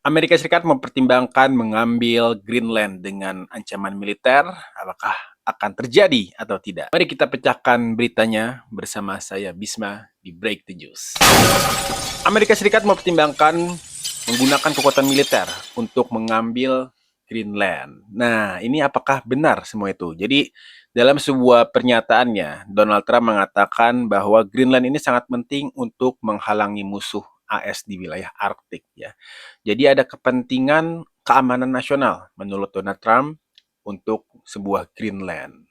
Amerika Serikat mempertimbangkan mengambil Greenland dengan ancaman militer. Apakah akan terjadi atau tidak? Mari kita pecahkan beritanya bersama saya Bisma di Break the News. Amerika Serikat mempertimbangkan menggunakan kekuatan militer untuk mengambil Greenland. Nah, ini apakah benar semua itu? Jadi, dalam sebuah pernyataannya, Donald Trump mengatakan bahwa Greenland ini sangat penting untuk menghalangi musuh AS di wilayah Arktik ya. Jadi ada kepentingan keamanan nasional menurut Donald Trump untuk sebuah Greenland.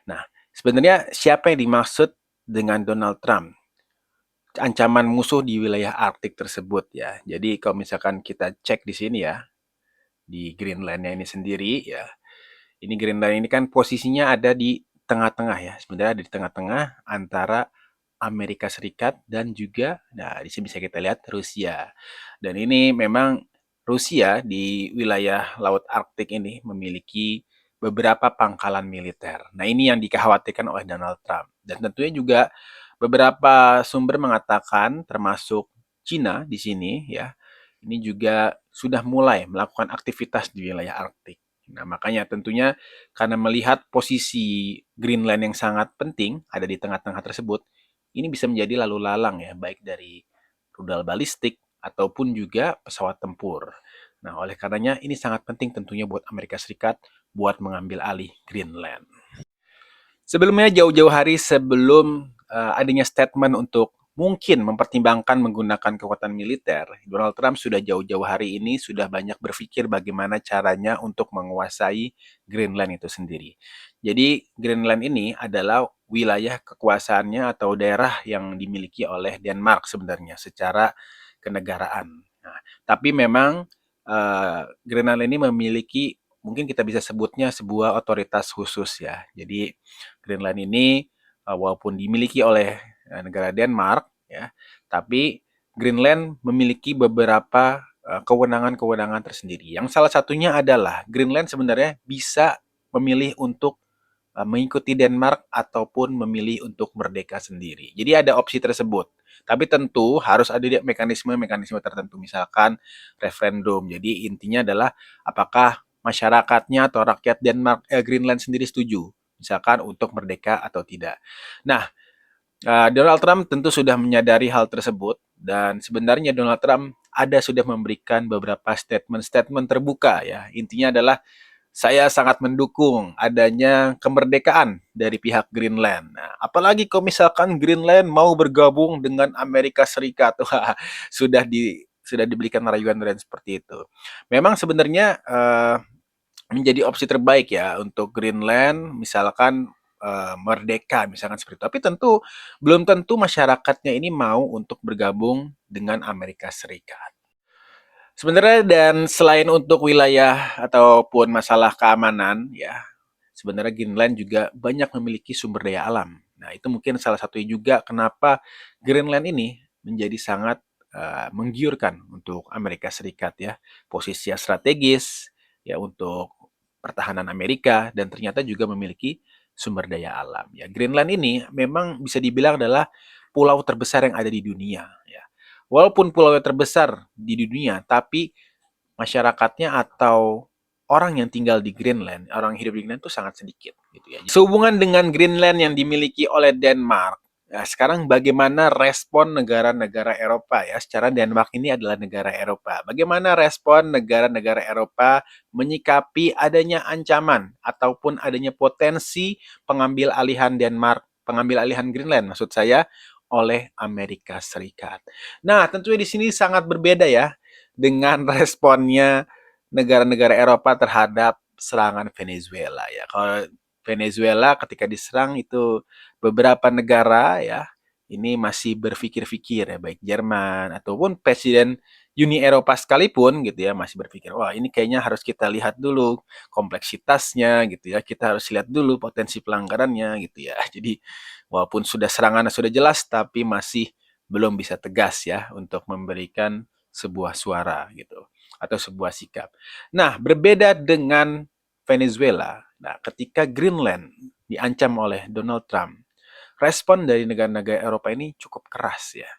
Nah, sebenarnya siapa yang dimaksud dengan Donald Trump? Ancaman musuh di wilayah Arktik tersebut ya. Jadi kalau misalkan kita cek di sini ya, di Greenland-nya ini sendiri ya. Ini Greenland ini kan posisinya ada di tengah-tengah ya. Sebenarnya ada di tengah-tengah antara Amerika Serikat dan juga, nah di sini bisa kita lihat Rusia. Dan ini memang Rusia di wilayah Laut Arktik ini memiliki beberapa pangkalan militer. Nah ini yang dikhawatirkan oleh Donald Trump. Dan tentunya juga beberapa sumber mengatakan, termasuk Cina di sini ya, ini juga sudah mulai melakukan aktivitas di wilayah Arktik. Nah, makanya tentunya karena melihat posisi Greenland yang sangat penting ada di tengah-tengah tersebut, ini bisa menjadi lalu lalang ya, baik dari rudal balistik ataupun juga pesawat tempur. Nah, oleh karenanya ini sangat penting tentunya buat Amerika Serikat buat mengambil alih Greenland. Sebelumnya jauh-jauh hari sebelum adanya statement untuk mungkin mempertimbangkan menggunakan kekuatan militer, Donald Trump sudah jauh-jauh hari ini sudah banyak berpikir bagaimana caranya untuk menguasai Greenland itu sendiri. Jadi Greenland ini adalah wilayah kekuasaannya atau daerah yang dimiliki oleh Denmark sebenarnya secara kenegaraan. Nah, tapi memang Greenland ini memiliki, mungkin kita bisa sebutnya sebuah otoritas khusus ya. Jadi Greenland ini walaupun dimiliki oleh negara Denmark ya, tapi Greenland memiliki beberapa kewenangan-kewenangan tersendiri. Yang salah satunya adalah Greenland sebenarnya bisa memilih untuk mengikuti Denmark ataupun memilih untuk merdeka sendiri. Jadi ada opsi tersebut. Tapi tentu harus ada mekanisme-mekanisme tertentu, misalkan referendum. Jadi intinya adalah apakah masyarakatnya atau rakyat Greenland sendiri setuju, misalkan untuk merdeka atau tidak. Nah, Donald Trump tentu sudah menyadari hal tersebut dan sebenarnya Donald Trump sudah memberikan beberapa statement-statement terbuka ya. Intinya adalah saya sangat mendukung adanya kemerdekaan dari pihak Greenland. Nah, apalagi kalau misalkan Greenland mau bergabung dengan Amerika Serikat, wah, sudah diberikan rayuan-rayuan seperti itu. Memang sebenarnya menjadi opsi terbaik ya untuk Greenland, misalkan merdeka, misalkan seperti itu. Tapi tentu belum tentu masyarakatnya ini mau untuk bergabung dengan Amerika Serikat. Sebenarnya dan selain untuk wilayah ataupun masalah keamanan ya, sebenarnya Greenland juga banyak memiliki sumber daya alam. Nah, itu mungkin salah satu juga kenapa Greenland ini menjadi sangat menggiurkan untuk Amerika Serikat ya. Posisi yang strategis ya untuk pertahanan Amerika dan ternyata juga memiliki sumber daya alam ya. Greenland ini memang bisa dibilang adalah pulau terbesar yang ada di dunia ya. Walaupun pulau yang terbesar di dunia, tapi masyarakatnya atau orang yang tinggal di Greenland, orang yang hidup di Greenland itu sangat sedikit gitu ya. Sehubungan dengan Greenland yang dimiliki oleh Denmark, ya, sekarang bagaimana respon negara-negara Eropa ya? Secara Denmark ini adalah negara Eropa. Bagaimana respon negara-negara Eropa menyikapi adanya ancaman ataupun adanya potensi pengambil alihan Denmark, pengambil alihan Greenland maksud saya oleh Amerika Serikat. Nah, tentunya di sini sangat berbeda ya dengan responnya negara-negara Eropa terhadap serangan Venezuela ya. Kalau Venezuela ketika diserang itu beberapa negara ya ini masih berpikir-pikir ya, baik Jerman ataupun Presiden Uni Eropa sekalipun gitu ya masih berpikir, wah ini kayaknya harus kita lihat dulu kompleksitasnya gitu ya, kita harus lihat dulu potensi pelanggarannya gitu ya. Jadi walaupun sudah serangan sudah jelas tapi masih belum bisa tegas ya untuk memberikan sebuah suara gitu atau sebuah sikap. Nah, berbeda dengan Venezuela. Nah, ketika Greenland diancam oleh Donald Trump, respon dari negara-negara Eropa ini cukup keras ya.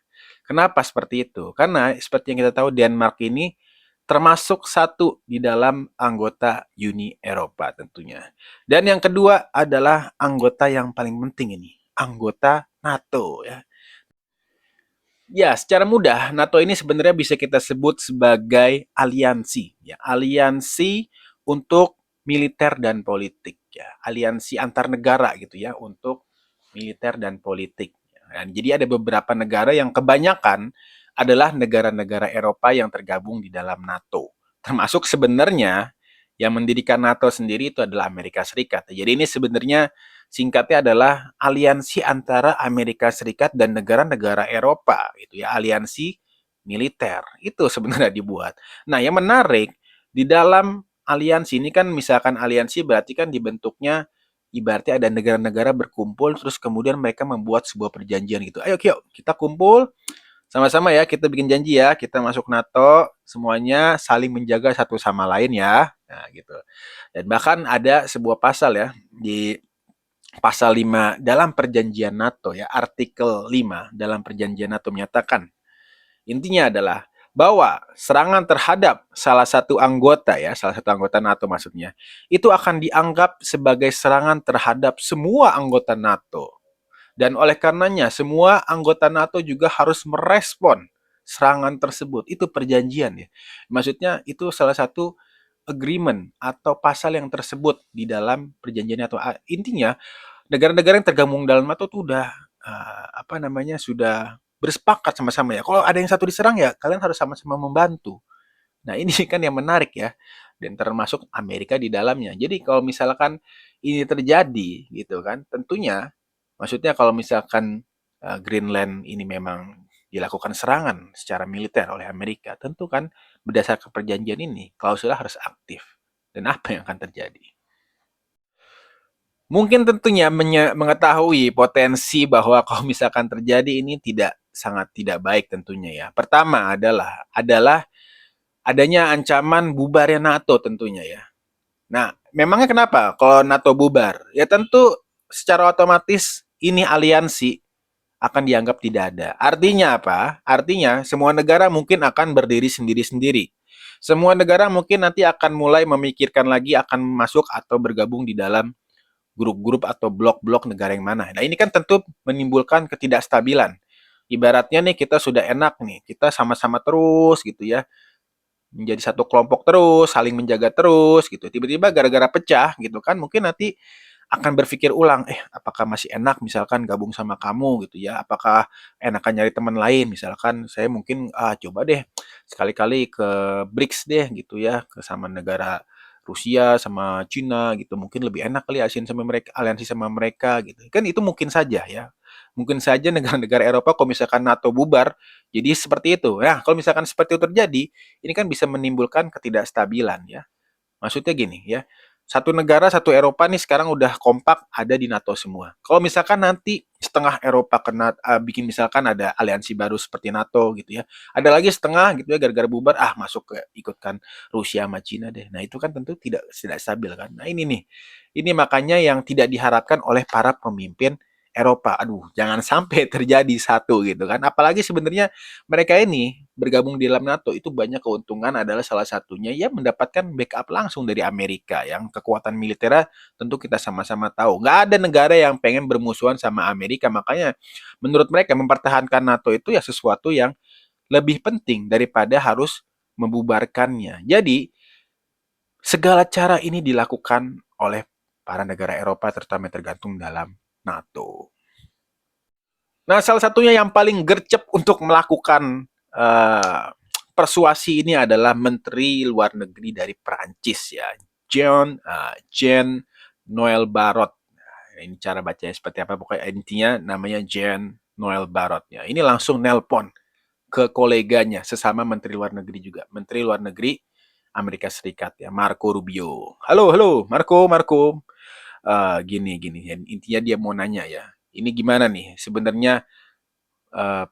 Kenapa seperti itu? Karena seperti yang kita tahu Denmark ini termasuk satu di dalam anggota Uni Eropa tentunya. Dan yang kedua adalah anggota yang paling penting ini, anggota NATO ya. Ya, secara mudah NATO ini sebenarnya bisa kita sebut sebagai aliansi ya, aliansi untuk militer dan politik ya, aliansi antar negara gitu ya untuk militer dan politik. Dan jadi ada beberapa negara yang kebanyakan adalah negara-negara Eropa yang tergabung di dalam NATO. Termasuk sebenarnya yang mendirikan NATO sendiri itu adalah Amerika Serikat. Jadi ini sebenarnya singkatnya adalah aliansi antara Amerika Serikat dan negara-negara Eropa gitu ya, aliansi militer. Itu sebenarnya dibuat. Nah, yang menarik di dalam aliansi ini kan misalkan aliansi berarti kan dibentuknya ibaratnya ada negara-negara berkumpul terus kemudian mereka membuat sebuah perjanjian gitu. Ayo yuk kita kumpul sama-sama ya, kita bikin janji ya, kita masuk NATO, semuanya saling menjaga satu sama lain ya. Nah, gitu. Dan bahkan ada sebuah pasal ya di pasal 5 dalam perjanjian NATO ya, artikel 5 dalam perjanjian NATO menyatakan intinya adalah bahwa serangan terhadap salah satu anggota ya, salah satu anggota NATO maksudnya, itu akan dianggap sebagai serangan terhadap semua anggota NATO. Dan oleh karenanya semua anggota NATO juga harus merespon serangan tersebut. Itu perjanjian ya. Maksudnya itu salah satu agreement atau pasal yang tersebut di dalam perjanjian NATO. Intinya negara-negara yang tergabung dalam NATO tuh udah apa namanya sudah bersepakat sama-sama ya. Kalau ada yang satu diserang ya kalian harus sama-sama membantu. Nah, ini kan yang menarik ya. Dan termasuk Amerika di dalamnya. Jadi kalau misalkan ini terjadi gitu kan, tentunya maksudnya kalau misalkan Greenland ini memang dilakukan serangan secara militer oleh Amerika, tentu kan berdasarkan perjanjian ini klausulnya harus aktif. Dan apa yang akan terjadi? Mungkin tentunya mengetahui potensi bahwa kalau misalkan terjadi ini sangat tidak baik tentunya ya. Pertama adalah adanya ancaman bubarnya NATO tentunya ya. Nah, memangnya kenapa kalau NATO bubar? Ya tentu secara otomatis ini aliansi akan dianggap tidak ada. Artinya apa? Artinya semua negara mungkin akan berdiri sendiri-sendiri. Semua negara mungkin nanti akan mulai memikirkan lagi akan masuk atau bergabung di dalam grup-grup atau blok-blok negara yang mana. Nah, ini kan tentu menimbulkan ketidakstabilan. Ibaratnya nih kita sudah enak nih, kita sama-sama terus gitu ya, menjadi satu kelompok terus, saling menjaga terus gitu. Tiba-tiba gara-gara pecah gitu kan, mungkin nanti akan berpikir ulang, apakah masih enak misalkan gabung sama kamu gitu ya? Apakah enakan nyari teman lain? Misalkan saya mungkin coba deh sekali-kali ke BRICS deh gitu ya, ke sama negara Rusia sama Cina gitu. Mungkin lebih enak kali ASEAN sama mereka, aliansi sama mereka gitu. Kan itu mungkin saja ya. Mungkin saja negara-negara Eropa kalau misalkan NATO bubar, jadi seperti itu. Nah, kalau misalkan seperti itu terjadi, ini kan bisa menimbulkan ketidakstabilan ya. Maksudnya gini ya, satu negara, satu Eropa nih sekarang udah kompak ada di NATO semua. Kalau misalkan nanti setengah Eropa kena bikin misalkan ada aliansi baru seperti NATO gitu ya. Ada lagi setengah gitu ya gara-gara bubar masuk ke ikutkan Rusia sama Cina deh. Nah, itu kan tentu tidak stabil kan. Nah, ini nih. Ini makanya yang tidak diharapkan oleh para pemimpin Eropa. Aduh, jangan sampai terjadi satu gitu kan. Apalagi sebenarnya mereka ini bergabung di dalam NATO itu banyak keuntungan adalah salah satunya ya mendapatkan backup langsung dari Amerika yang kekuatan militernya tentu kita sama-sama tahu. Nggak ada negara yang pengen bermusuhan sama Amerika. Makanya menurut mereka mempertahankan NATO itu ya sesuatu yang lebih penting daripada harus membubarkannya. Jadi segala cara ini dilakukan oleh para negara Eropa terutama yang tergantung dalam NATO. Nah, salah satunya yang paling gercep untuk melakukan uh, persuasi ini adalah Menteri Luar Negeri dari Perancis ya, Jean Noel Barrot. Nah, ini cara bacanya seperti apa? Pokoknya intinya namanya Jean Noel Barrot ya. Ini langsung nelpon ke koleganya sesama Menteri Luar Negeri juga, Menteri Luar Negeri Amerika Serikat ya, Marco Rubio. Halo, halo, Marco. Gini. Intinya dia mau nanya ya. Ini gimana nih? Sebenarnya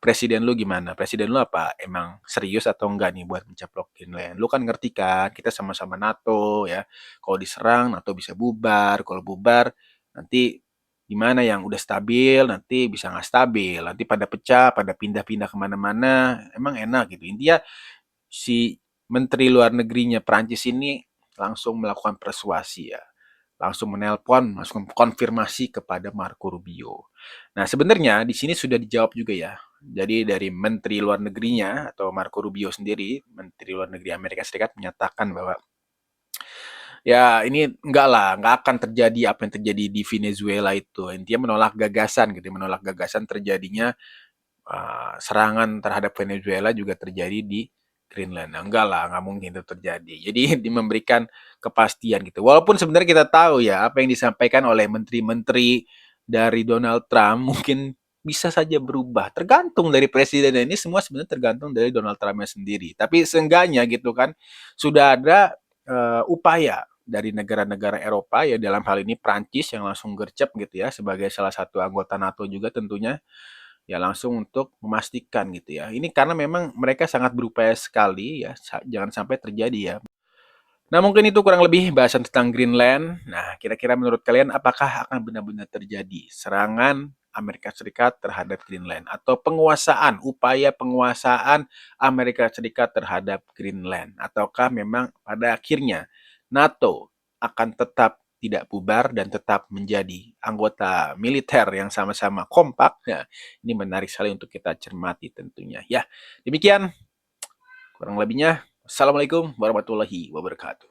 presiden lu gimana? Presiden lu apa? Emang serius atau enggak nih buat mencaplok Greenland? Lu kan ngerti kan, kita sama-sama NATO ya. Kalau diserang, NATO bisa bubar. Kalau bubar, nanti gimana yang udah stabil, nanti bisa nggak stabil. Nanti pada pecah, pada pindah-pindah kemana-mana. Emang enak gitu. Intinya si Menteri Luar Negerinya Prancis ini langsung melakukan persuasi ya. Langsung menelpon, langsung konfirmasi kepada Marco Rubio. Nah, sebenarnya di sini sudah dijawab juga ya. Jadi dari Menteri Luar Negerinya atau Marco Rubio sendiri, Menteri Luar Negeri Amerika Serikat menyatakan bahwa ya ini enggak lah, enggak akan terjadi apa yang terjadi di Venezuela itu. Intinya menolak gagasan gitu, menolak gagasan terjadinya serangan terhadap Venezuela juga terjadi di Greenland. Nah, enggak lah, nggak mungkin itu terjadi. Jadi memberikan kepastian gitu. Walaupun sebenarnya kita tahu ya apa yang disampaikan oleh menteri-menteri dari Donald Trump mungkin bisa saja berubah. Tergantung dari presiden ini semua sebenarnya tergantung dari Donald Trumpnya sendiri. Tapi seenggaknya gitu kan sudah ada upaya dari negara-negara Eropa ya dalam hal ini Prancis yang langsung gercep gitu ya sebagai salah satu anggota NATO juga tentunya ya langsung untuk memastikan gitu ya. Ini karena memang mereka sangat berupaya sekali ya, jangan sampai terjadi ya. Nah, mungkin itu kurang lebih bahasan tentang Greenland. Nah, kira-kira menurut kalian apakah akan benar-benar terjadi serangan Amerika Serikat terhadap Greenland atau upaya penguasaan Amerika Serikat terhadap Greenland ataukah memang pada akhirnya NATO akan tetap tidak bubar dan tetap menjadi anggota militer yang sama-sama kompak. Ya, ini menarik sekali untuk kita cermati tentunya. Ya, demikian kurang lebihnya. Assalamualaikum warahmatullahi wabarakatuh.